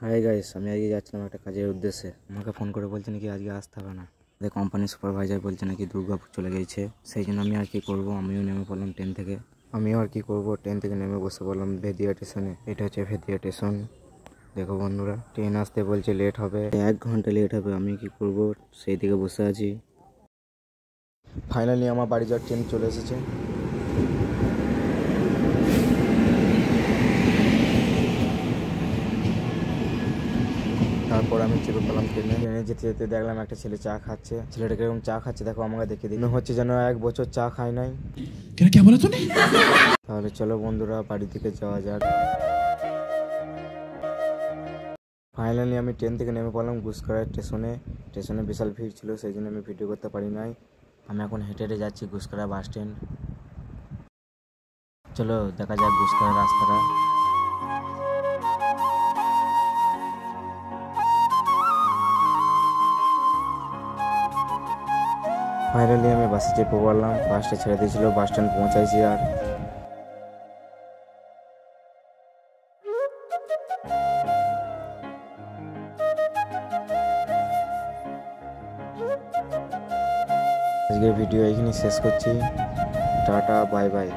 Hi guys, আমি আজকে যাচ্ছিলাম একটা কাজের উদ্দেশ্যে। আমাকে ফোন করে বলছে নাকি আজকে আসতে হবে না। কোম্পানির সুপারভাইজার বলছে নাকি দুর্গাপুর চলে গেছে। সেই জন্য আমি আর কি করবো, আমিও নেমে পড়লাম ট্রেন থেকে। ট্রেন থেকে নেমে বসে পড়লাম ভেদিয়া স্টেশনে। এটা হচ্ছে ভেদিয়া স্টেশন। দেখো বন্ধুরা, ট্রেন আসতে বলছে লেট হবে, 1 ঘন্টা লেট হবে। আমি কি করব, সেই দিকে বসে আছি। ফাইনালি আমার বাড়ি যাওয়ার ট্রেন চলে এসেছে। তারপর আমি চেপে পেলাম ট্রেনে যেতে যেতে দেখলাম একটা ছেলে চা খাচ্ছে। ছেলেটাকে এরকম চা খাচ্ছে, দেখো আমাকে দেখে মনে হচ্ছে যেন 1 বছর চা খায় নাই। তাহলে চলো বন্ধুরা, বাড়ি থেকে যাওয়া যাক। ফাইনালি আমি ট্রেন থেকে নেমে পড়লাম গুসকরা স্টেশনে বিশাল ভিড় ছিল, সেই জন্য আমি ভিডিও করতে পারি নাই। আমি এখন হেঁটে হেঁটে যাচ্ছি গুসকরা বাস স্ট্যান্ড। চলো দেখা যাক গুসকরা রাস্তাটা। ফাইনালি আমি বাসে চেপে পড়লাম। বাসটা ছেড়ে দিয়েছিল, বাস স্ট্যান্ড পৌঁছাইছি। আর আজকের ভিডিও এখানে শেষ করছি। Tata, bye bye.